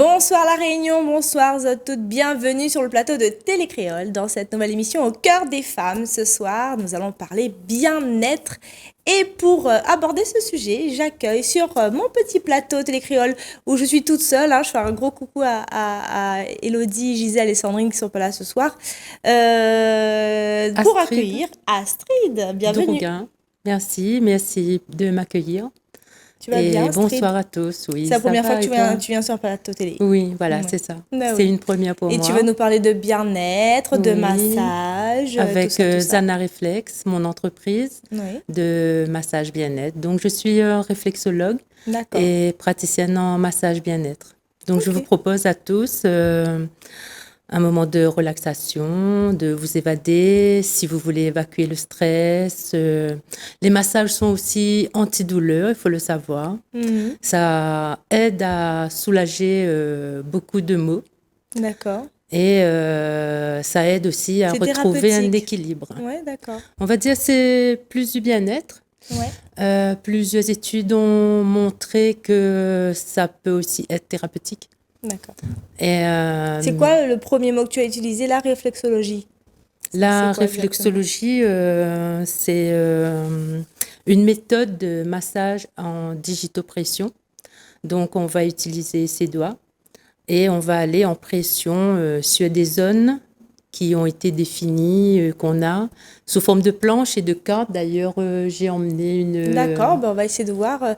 Bonsoir La Réunion, bonsoir à toutes, bienvenue sur le plateau de Télécréole dans cette nouvelle émission au cœur des femmes. Ce soir, nous allons parler bien-être et pour aborder ce sujet, j'accueille sur mon petit plateau Télécréole où je suis toute seule. Je fais un gros coucou à Elodie, Gisèle et Sandrine qui sont pas là ce soir pour Astrid accueillir Astrid. Bienvenue. Drouguin. Merci de m'accueillir. Tu vas bien, Et Astrid? bonsoir à tous. Oui, C'est la ça première fois va que et toi? tu viens sur le plateau télé. Oui, voilà, Ouais. c'est ça. Bah C'est oui. une première pour Et moi. tu vas nous parler de bien-être, de Oui, massage, tout avec ça, tout ça. Zana Reflex, mon entreprise Oui, de massage bien-être. Donc, je suis réflexologue d'accord. et praticienne en massage bien-être. Donc, je vous Ok. propose à tous un moment de relaxation, de vous évader, si vous voulez évacuer le stress. Les massages sont aussi antidouleurs, il faut le savoir. Mhm. Ça aide à soulager beaucoup de maux D'accord. et ça aide aussi à C'est retrouver un thérapeutique. équilibre. Ouais, d'accord. On va dire c'est plus du bien-être. Ouais. Plusieurs études ont montré que ça peut aussi être thérapeutique. D'accord. Et C'est quoi le premier mot que tu as utilisé, la réflexologie? la C'est quoi exactement? réflexologie, c'est une méthode de massage en digitopression. Donc, on va utiliser ses doigts et on va aller en pression sur des zones qui ont été définies, qu'on a sous forme de planches et de cartes. D'ailleurs, j'ai emmené une... D'accord, on va essayer de voir.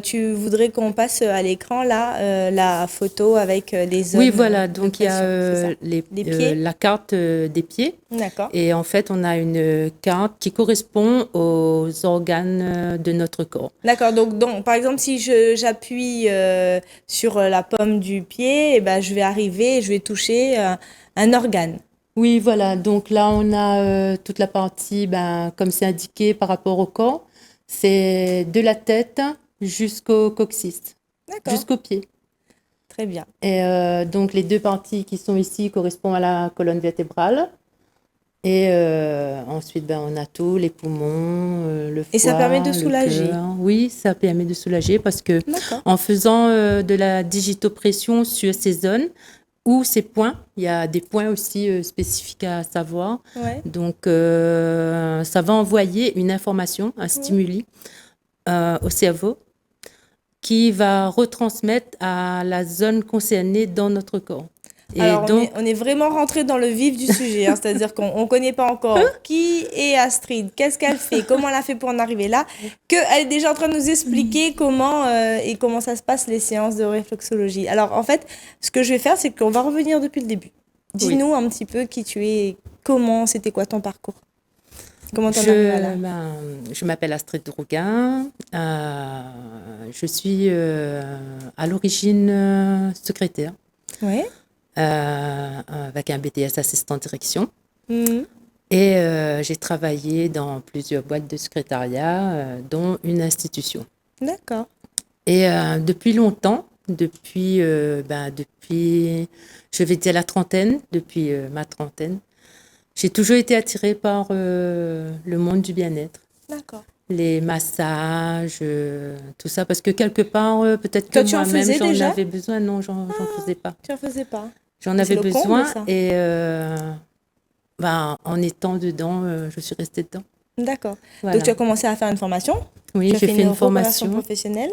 Tu voudrais qu'on passe à l'écran là la photo avec les zones Oui, voilà. de Donc, il y a pression, c'est ça? Les pieds? la carte des pieds. D'accord. Et en fait, on a une carte qui correspond aux organes de notre corps. D'accord, donc par exemple, si j'appuie sur la paume du pied, eh ben, je vais toucher un organe. Oui, voilà. Donc là, on a toute la partie, comme c'est indiqué par rapport au corps, c'est de la tête jusqu'au coccyx, D'accord, jusqu'au pied. très bien. Et donc les deux parties qui sont ici correspondent à la colonne vertébrale. Et ensuite, on a tout, les poumons, le Et ça permet de foie, le soulager. cœur. Oui, ça permet de soulager parce que D'accord. en faisant de la digitopression sur ces zones ou ces points, il y a des points aussi spécifiques à savoir. Ouais. Donc, ça va envoyer une information, un stimuli au cerveau qui va retransmettre à la zone concernée dans notre corps. Et Alors, donc, on est vraiment rentré dans le vif du sujet, c'est-à-dire qu'on ne connaît pas encore qui est Astrid, qu'est-ce qu'elle fait, comment elle a fait pour en arriver là, qu'elle est déjà en train de nous expliquer comment ça se passe les séances de réflexologie. Alors, en fait, ce que je vais faire, c'est qu'on va revenir depuis le début. Dis-nous un petit peu qui tu es, c'était quoi ton parcours, comment t'en arrives à là. je m'appelle Astrid Drouguin. Je suis à l'origine secrétaire. Ouais. Avec un BTS assistant direction. Mhm. Et j'ai travaillé dans plusieurs boîtes de secrétariat, dont une institution. D'accord. Et depuis longtemps, depuis, je vais dire la trentaine, depuis ma trentaine, j'ai toujours été attirée par le monde du bien-être. D'accord. Les massages, tout ça, parce que quelque part, peut-être que Toi, tu en moi-même, faisais j'en déjà? avais besoin. Non, j'en faisais pas. Tu en faisais pas. J'en Mais c'est avais le comble, besoin ça. et en étant dedans, je suis restée dedans. D'accord. Donc, Voilà. tu as commencé à faire une formation? Oui, Tu as j'ai fait fait une une reconversion formation. professionnelle?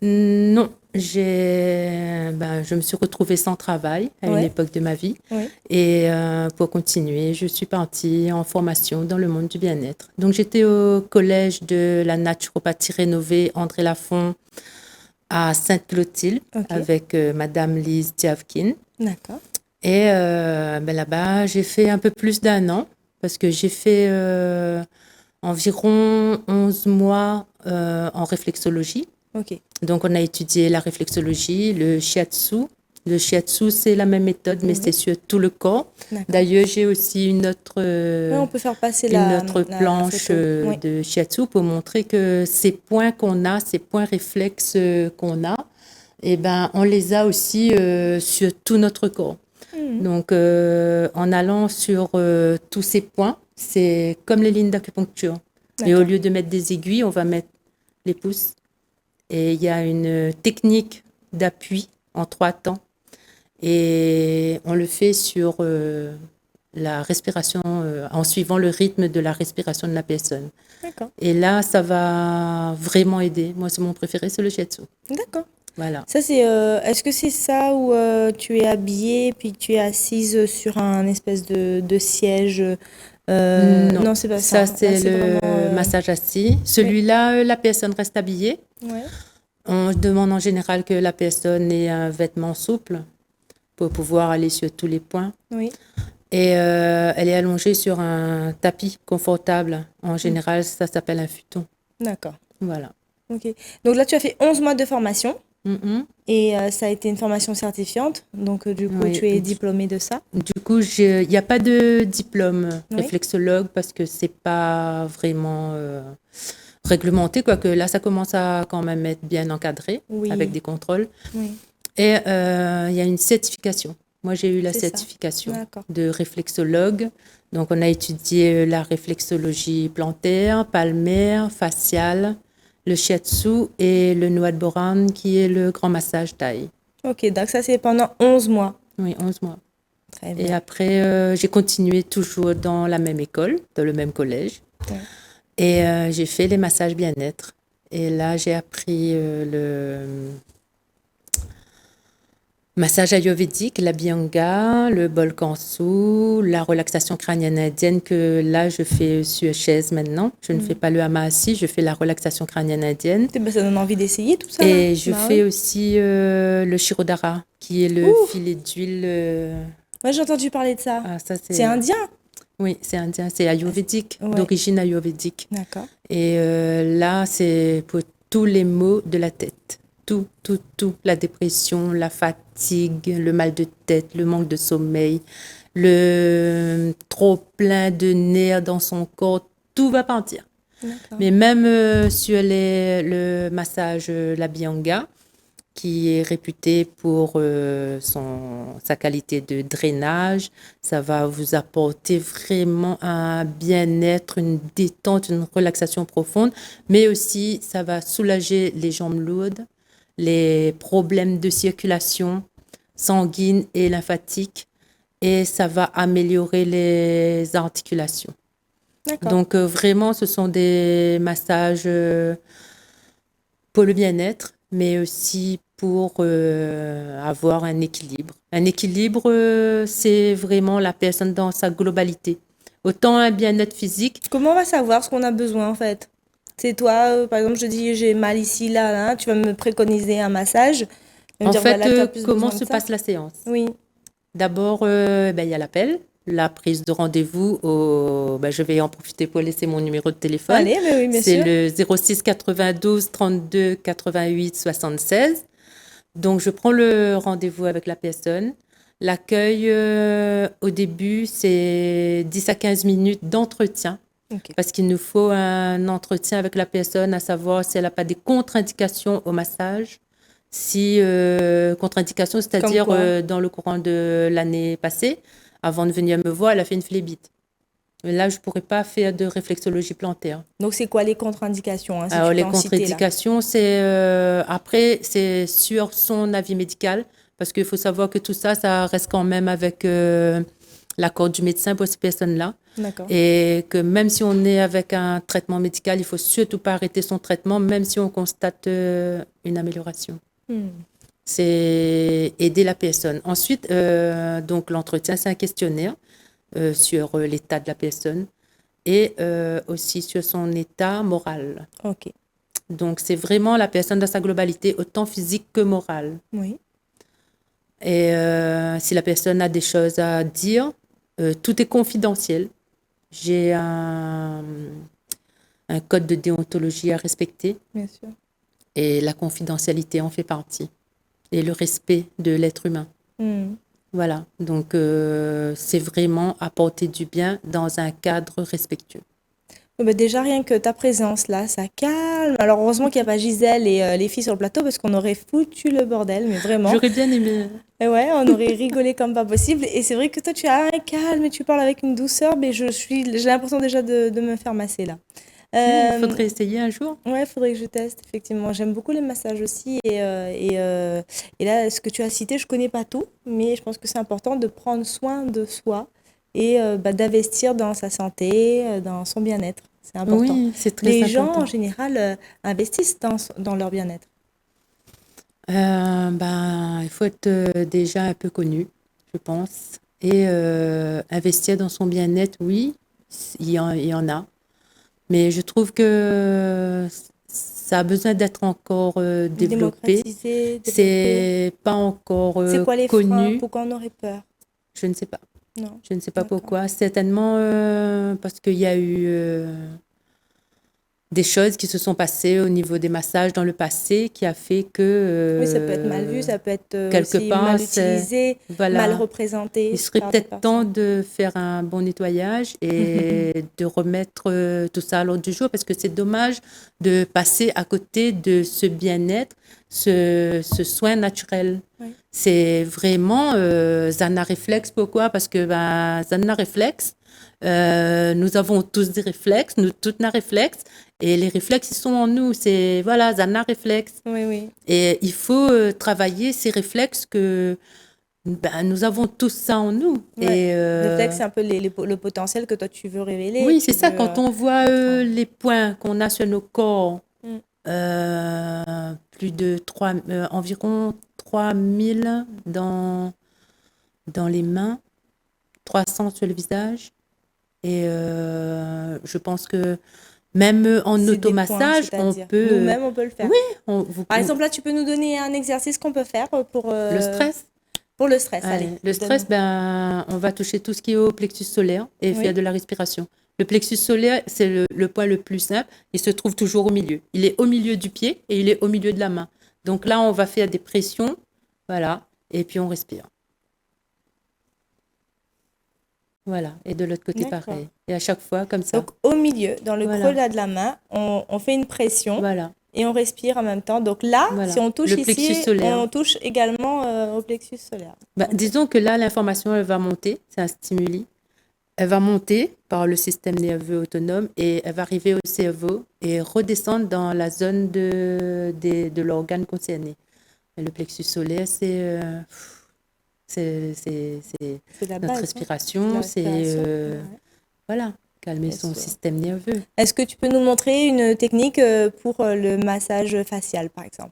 Non, je me suis retrouvée sans travail à une Ouais. époque de ma vie. Oui. Et pour continuer, je suis partie en formation dans le monde du bien-être. Donc, j'étais au collège de la naturopathie rénovée André Lafont à Sainte-Clotilde Ok. avec Madame Lise Diavkin. D'accord. Et là-bas, j'ai fait un peu plus d'1 an parce que j'ai fait environ 11 mois en réflexologie. Ok. Donc, on a étudié la réflexologie, le shiatsu. Le shiatsu, c'est la même méthode, mais c'est sur tout le corps. D'accord. D'ailleurs, j'ai aussi une autre, Ouais, on peut faire passer une autre la planche photo. Oui. de shiatsu pour montrer que ces points qu'on a, ces points réflexes qu'on a, eh ben, on les a aussi sur tout notre corps. Donc, en allant sur tous ces points, c'est comme les lignes d'acupuncture. Et au D'accord. lieu de mettre des aiguilles, on va mettre les pouces. Et il y a une technique d'appui en 3 temps Et on le fait sur la respiration, en suivant le rythme de la respiration de la personne. D'accord. Et là, ça va vraiment aider. Moi, c'est mon préféré, c'est le shiatsu. D'accord. Voilà. Ça, c'est. Est-ce que c'est ça où tu es habillée puis tu es assise sur un espèce de siège non, c'est pas ça. Ça, Là, c'est c'est le vraiment. massage assis. Celui-là, la personne reste habillée. Ouais. On demande en général que la personne ait un vêtement souple pour pouvoir aller sur tous les points. Oui. Et elle est allongée sur un tapis confortable. En général, ça s'appelle un futon. D'accord. Voilà. Ok. Donc là, tu as fait 11 mois de formation Mhm. et ça a été une formation certifiante. Donc, du coup, Oui. tu es diplômée de ça. Du coup, il n'y a pas de diplôme Oui. réflexologue parce que c'est pas vraiment réglementé, quoique là, ça commence à quand même être bien encadré Oui. avec des contrôles. Oui. Et il y a une certification. Moi, j'ai eu la C'est ça. certification D'accord. de réflexologue. Donc, on a étudié la réflexologie plantaire, palmaire, faciale, le shiatsu et le Nuat Boran, qui est le grand massage thaï. Ok, donc ça, c'est pendant 11 mois. Oui, 11 mois. Très Et bien. après, j'ai continué toujours dans la même école, dans le même collège. Ouais. Et j'ai fait les massages bien-être. Et là, j'ai appris le massage ayurvédique, la Bhyanga, le Bolkansu, la relaxation crânienne indienne, que là, je fais sur chaise maintenant. Je ne fais pas le hama assis, je fais la relaxation crânienne indienne. Ben, ça donne envie d'essayer tout ça. Et là. je Bah fais oui. aussi le Shirodhara, qui est le Ouf. filet d'huile. Ouais, j'ai entendu parler de ça. Ah, ça, C'est indien. Oui, c'est indien, c'est ayurvédique, Ouais. d'origine ayurvédique. D'accord. Et là, c'est pour tous les maux de la tête. Tout, tout, tout. La dépression, la fatigue, le mal de tête, le manque de sommeil, le trop plein de nerfs dans son corps, tout va partir. D'accord. Mais même sur le massage, la Bhyanga, qui est réputé pour sa qualité de drainage. Ça va vous apporter vraiment un bien-être, une détente, une relaxation profonde, mais aussi ça va soulager les jambes lourdes, les problèmes de circulation sanguine et lymphatique, et ça va améliorer les articulations. D'accord. Donc vraiment, ce sont des massages pour le bien-être, mais aussi pour avoir un équilibre. Un équilibre, c'est vraiment la personne dans sa globalité. Autant un bien-être physique. Comment on va savoir ce qu'on a besoin en fait? C'est toi, par exemple, je dis j'ai mal ici, là, là, tu vas me préconiser un massage. Tu vas me En dire, fait, voilà, tu as plus comment besoin se de ça. passe la séance? Oui. D'abord, il y a l'appel, la prise de rendez-vous. Je vais en profiter pour laisser mon numéro de téléphone. Allez, mais oui, bien sûr. C'est le 06 92 32 88 76. Donc, je prends le rendez-vous avec la personne. L'accueil, au début, c'est 10 à 15 minutes d'entretien. Ok. Parce qu'il nous faut un entretien avec la personne, à savoir si elle n'a pas des contre-indications au massage. Si contre-indications, c'est-à-dire Comme quoi? dans le courant de l'année passée, avant de venir me voir, elle a fait une phlébite. Mais là, je ne pourrais pas faire de réflexologie plantaire. Donc, c'est quoi les contre-indications, hein, si Alors, tu les peux en citer là? contre-indications, c'est sur son avis médical, parce qu'il faut savoir que tout ça, ça reste quand même avec l'accord du médecin pour ces personnes-là. D'accord. Et que même si on est avec un traitement médical, il faut surtout pas arrêter son traitement, même si on constate une amélioration. C'est aider la personne. Ensuite, donc l'entretien, c'est un questionnaire sur l'état de la personne et aussi sur son état moral. Ok. Donc, c'est vraiment la personne dans sa globalité, autant physique que morale. Oui. Et si la personne a des choses à dire, tout est confidentiel. J'ai un code de déontologie à respecter Bien sûr. et la confidentialité en fait partie. Et le respect de l'être humain. Voilà, donc c'est vraiment apporter du bien dans un cadre respectueux. Bah, déjà, rien que ta présence là, ça calme. Alors, heureusement qu'il n'y a pas Gisèle et les filles sur le plateau parce qu'on aurait foutu le bordel, mais vraiment. J'aurais bien aimé. Et ouais, on aurait rigolé comme pas possible. Et c'est vrai que toi, tu as un calme et tu parles avec une douceur, mais j'ai l'impression déjà de me faire masser là. Il Euh, faudrait essayer un jour. ouais, faudrait que je teste, effectivement. J'aime beaucoup les massages aussi. Et là, ce que tu as cité, je connais pas tout, mais je pense que c'est important de prendre soin de soi et d'investir dans sa santé, dans son bien-être. C'est important. Oui, c'est très Les gens, en important. général, investissent dans leur bien-être. Il faut être déjà un peu connu, je pense. Et investir dans son bien-être, oui, il y en a. Mais je trouve que ça a besoin d'être encore développé. Démocratiser, développer. C'est pas encore C'est quoi les freins? connu. Pourquoi on aurait peur? Je ne sais pas. Non. Je ne sais pas D'accord. pourquoi. Certainement parce qu'il y a eu des choses qui se sont passées au niveau des massages dans le passé qui a fait que Oui, ça peut être mal vu, ça peut être quelque aussi part, mal utilisé, mal voilà, il représenté serait par des peut-être temps personnes. de faire un bon nettoyage et de remettre tout ça à l'ordre du jour parce que c'est dommage de passer à côté de ce bien-être, ce soin naturel. Oui. C'est vraiment Zana Réflexe. Pourquoi? Parce que Zana Réflexe, nous avons tous des réflexes, nous toutes nos réflexes, et les réflexes, ils sont en nous. C'est, voilà, Zana Réflexe. Oui, oui. Et il faut travailler ces réflexes que nous avons tous ça en nous. Ouais. Et Réflexe, c'est un peu le potentiel que toi tu veux révéler, oui, tu c'est ça. veux Quand on voit mettre en... les points qu'on a sur nos corps, Mm. plus de environ 3000 dans les mains, 300 sur le visage. Et je pense que même en C'est des points, automassage, on c'est-à-dire. peut. Nous-mêmes, on peut le faire. Oui, Par exemple, là, tu peux nous donner un exercice qu'on peut faire le stress. pour le stress. Allez, Allez, le stress, donne. on va toucher tout ce qui est au plexus solaire et faire Oui. de la respiration. Le plexus solaire, c'est le point le plus simple. Il se trouve toujours au milieu. Il est au milieu du pied et il est au milieu de la main. Donc là, on va faire des pressions. Voilà. Et puis on respire. Voilà. Et de l'autre côté, D'accord. pareil. Et à chaque fois, comme ça. Donc, au milieu, dans le Voilà. creux là de la main, on fait une pression Voilà. et on respire en même temps. Donc là, Voilà. si on touche Le plexus ici, solaire. on touche également au plexus solaire. Ok. Disons que là, l'information, elle va monter. C'est un stimuli. Elle va monter par le système nerveux autonome et elle va arriver au cerveau et redescendre dans la zone de l'organe concerné. Et le plexus solaire, C'est la notre base, hein. respiration, La respiration. Ouais. voilà, calmer son Est-ce, système nerveux. est-ce que tu peux nous montrer une technique pour le massage facial, par exemple?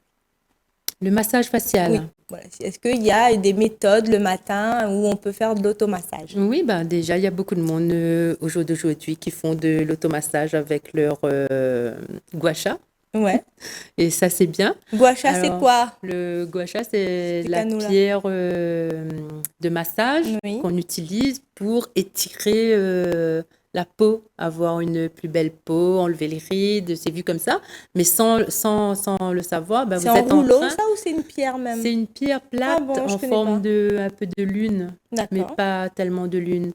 Le massage Oui. facial. Voilà. Est-ce qu'il y a des méthodes le matin où on peut faire de l'automassage? Oui, déjà, il y a beaucoup de monde au jour d'aujourd'hui qui font de l'automassage avec leur gua sha. Ouais. Et ça, c'est bien. Gua sha, c'est Alors, quoi? le gua sha, c'est la Explique-nous là. pierre de massage Oui. qu'on utilise pour étirer la peau, avoir une plus belle peau, enlever les rides, c'est vu comme ça. Mais sans le savoir, C'est vous en êtes en rouleau, train. ça, ou c'est une pierre même? C'est une pierre Ah plate bon, je en connais forme pas. un peu de lune, mais D'accord. pas tellement de lune.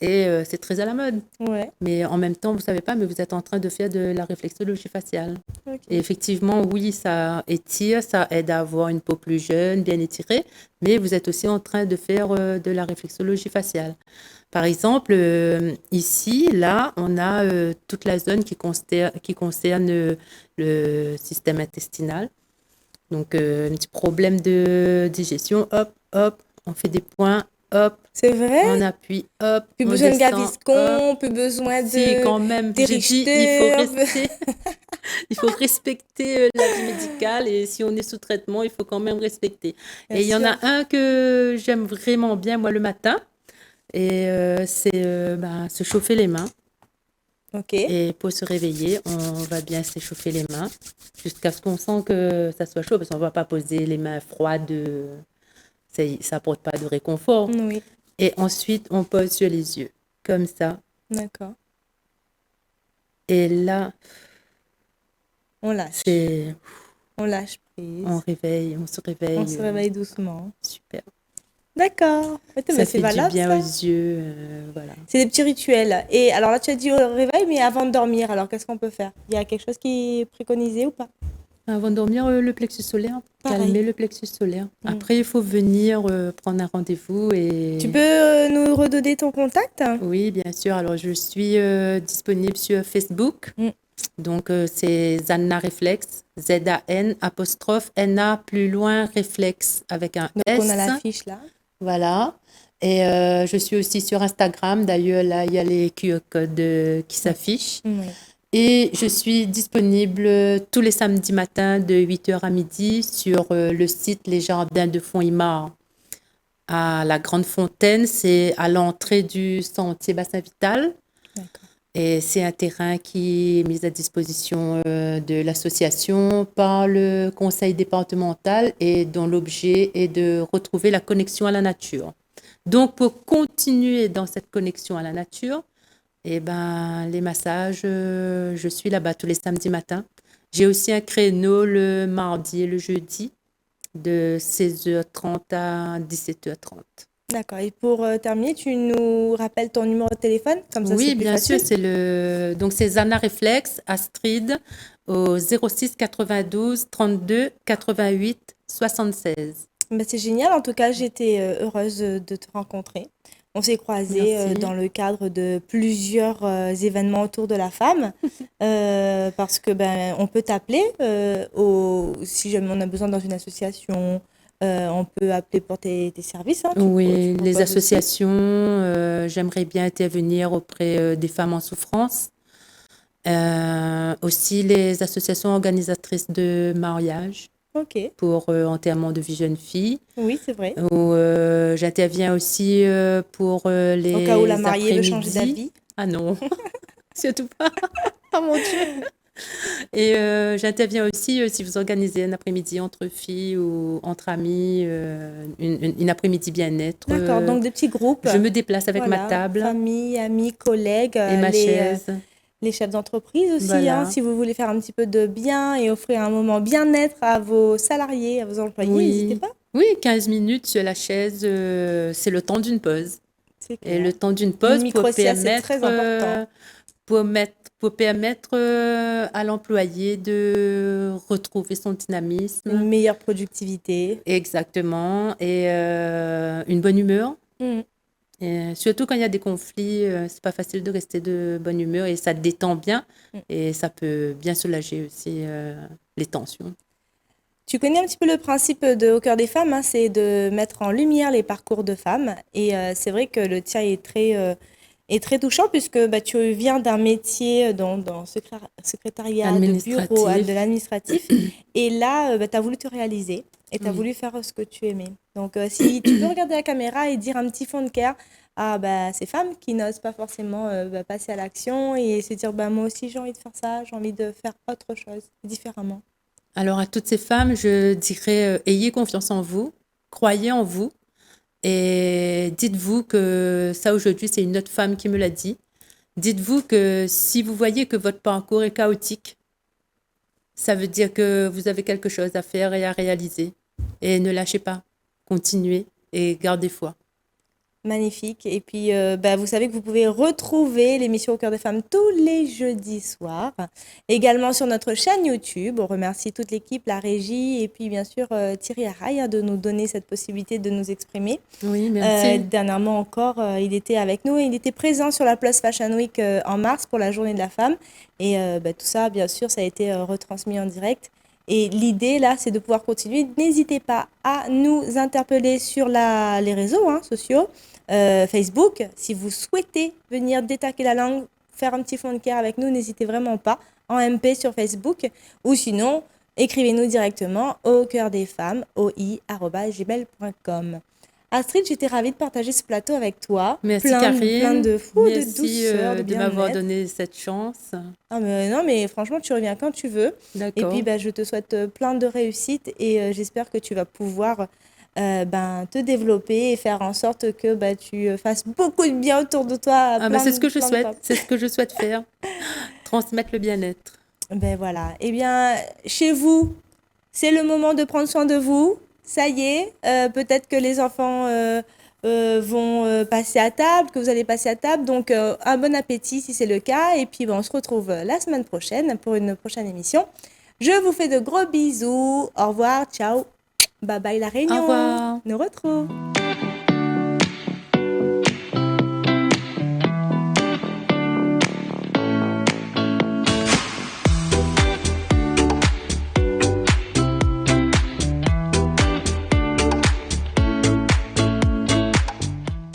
Et c'est très à la mode. Ouais. Mais en même temps, vous savez pas, mais vous êtes en train de faire de la réflexologie faciale. Ok. Et effectivement, oui, ça étire, ça aide à avoir une peau plus jeune, bien étirée, mais vous êtes aussi en train de faire de la réflexologie faciale. Par exemple, ici, là, on a toute la zone qui concerne le système intestinal. Donc, un petit problème de digestion, hop, hop, on fait des points, hop, C'est vrai? on appuie, hop, Plus on besoin de descend, hop. Gaviscon, plus besoin Si, de quand même, des j'ai dit, il faut Richter. rester, il faut respecter l'avis médical et si on est sous traitement, il faut quand même respecter. Bien Et il y en sûr. a un que j'aime vraiment bien, moi, le matin, et c'est se chauffer les mains. Ok. Et pour se réveiller, on va bien s'échauffer les mains jusqu'à ce qu'on sent que ça soit chaud, parce qu'on ne va pas poser les mains froides, ça n'apporte pas de réconfort. Oui. Et ensuite, on pose sur les yeux, comme ça. D'accord. Et là, On lâche. On lâche prise. on se réveille. On se réveille doucement. Super. D'accord. Mais Ça c'est fait du valable, bien ça. aux yeux, voilà. C'est des petits rituels. Et alors là, tu as dit au réveil, mais avant de dormir, alors qu'est-ce qu'on peut faire? Il y a quelque chose qui est préconisé ou pas? Avant de dormir, le plexus solaire, Pareil. calmer le plexus solaire. Après, il faut venir prendre un rendez-vous et... Tu peux nous redonner ton contact? Oui, bien sûr. Alors, je suis disponible sur Facebook. Donc, c'est Zanna Réflexe, Z-A-N, apostrophe, N-A, plus loin, Réflexe, avec un Donc, S. on a l'affiche là. Voilà. Et je suis aussi sur Instagram. D'ailleurs, là, il y a les QR codes qui s'affichent. Oui. Et je suis disponible tous les samedis matins de 8h à midi sur le site Les Jardins de Font-Imard à la Grande Fontaine. C'est à l'entrée du sentier Bassin Vital. D'accord. Et c'est un terrain qui est mis à disposition de l'association par le conseil départemental et dont l'objet est de retrouver la connexion à la nature. Donc, pour continuer dans cette connexion à la nature, eh ben, les massages, je suis là-bas tous les samedis matins. J'ai aussi un créneau le mardi et le jeudi de 16h30 à 17h30. D'accord. Et pour terminer, tu nous rappelles ton numéro de téléphone? Comme ça, c'est Oui, plus bien sûr, facile. donc c'est Zana Réflexe, Astrid, au 06 92 32 88 76. Bah, c'est génial. En tout cas, j'étais heureuse de te rencontrer. On s'est croisés Merci. dans le cadre de plusieurs événements autour de la femme, parce que ben on peut t'appeler si jamais on a besoin dans une association, on peut appeler pour tes services. Hein, tu Oui, les proposes aussi. associations, j'aimerais bien intervenir auprès des femmes en souffrance. Aussi les associations organisatrices de mariage Ok. pour enterrement de vie jeune fille. Oui, c'est vrai. Où, j'interviens aussi pour Au cas où la les mariée veut changer après-midi. d'avis. Ah non, surtout pas. Oh mon Dieu. Et j'interviens aussi si vous organisez un après-midi entre filles ou entre amis, une après-midi bien-être. D'accord. Donc des petits groupes. Je me déplace avec ma Voilà. table Famille, amis, collègues, et ma chaise. les chefs d'entreprise aussi, hein, Voilà. si vous voulez faire un petit peu de bien et offrir un moment bien-être à vos salariés, à vos employés, n'hésitez Oui. pas. Oui, 15 minutes sur la chaise, c'est le temps d'une pause. C'est Et clair. le temps d'une Une pause micro-sieste, c'est très important. pour permettre à l'employé de retrouver son Une dynamisme. meilleure productivité. Exactement. Et une bonne humeur. Mm. Et surtout quand il y a des conflits, c'est pas facile de rester de bonne humeur et ça détend bien Mm. et ça peut bien soulager aussi les tensions. Tu connais un petit peu le principe de Au cœur des femmes, hein, c'est de mettre en lumière les parcours de femmes. Et c'est vrai que le tien est très touchant puisque bah, tu viens d'un métier dans secrétariat, de bureau, Administratif. de l'administratif. Et là, bah, tu as voulu te réaliser et tu as Oui. voulu faire ce que tu aimais. Donc, si tu peux regarder la caméra et dire un petit fond de cœur à bah, ces femmes qui n'osent pas forcément bah, passer à l'action et se dire bah, moi aussi j'ai envie de faire ça, j'ai envie de faire autre chose différemment. Alors à toutes ces femmes, je dirais ayez confiance en vous, croyez en vous et dites-vous que ça aujourd'hui c'est une autre femme qui me l'a dit. Dites-vous que si vous voyez que votre parcours est chaotique, ça veut dire que vous avez quelque chose à faire et à réaliser. Et ne lâchez pas, continuez et gardez foi. Magnifique. Et puis, bah, vous savez que vous pouvez retrouver l'émission Au cœur des femmes tous les jeudis soirs. Également sur notre chaîne YouTube. On remercie toute l'équipe, la régie et puis bien sûr Thierry Arraille hein, de nous donner cette possibilité de nous exprimer. Oui, merci. Dernièrement encore, il était avec nous et il était présent sur la Place Fashion Week en mars pour la Journée de la femme. Et bah, tout ça, bien sûr, ça a été retransmis en direct. Et l'idée, là, c'est de pouvoir continuer. N'hésitez pas à nous interpeller sur les réseaux hein, sociaux, Facebook. Si vous souhaitez venir détaquer la langue, faire un petit fond de cœur avec nous, n'hésitez vraiment pas en MP sur Facebook. Ou sinon, écrivez-nous directement au cœur des femmes, oi@gmail.com. Astrid, j'étais ravie de partager ce plateau avec toi. Merci plein Karine. de Merci douceur, de de m'avoir bien-être. donné cette chance. Ah mais non, mais franchement, tu reviens quand tu veux. Et D'accord. puis, bah, je te souhaite plein de réussite et j'espère que tu vas pouvoir ben, te développer et faire en sorte que bah, tu fasses beaucoup de bien autour de toi. à Ah ben, plein c'est de- ce que je plein de souhaite. femmes. C'est ce que je souhaite faire. Transmettre le bien-être. Ben voilà. Eh bien, chez vous, c'est le moment de prendre soin de vous. Ça y est, peut-être que les enfants vont passer à table, que vous allez passer à table. Donc, un bon appétit si c'est le cas. Et puis, ben, on se retrouve la semaine prochaine pour une prochaine émission. Je vous fais de gros bisous. Au revoir, ciao. Bye bye la Au Réunion. revoir. Nous retrouve.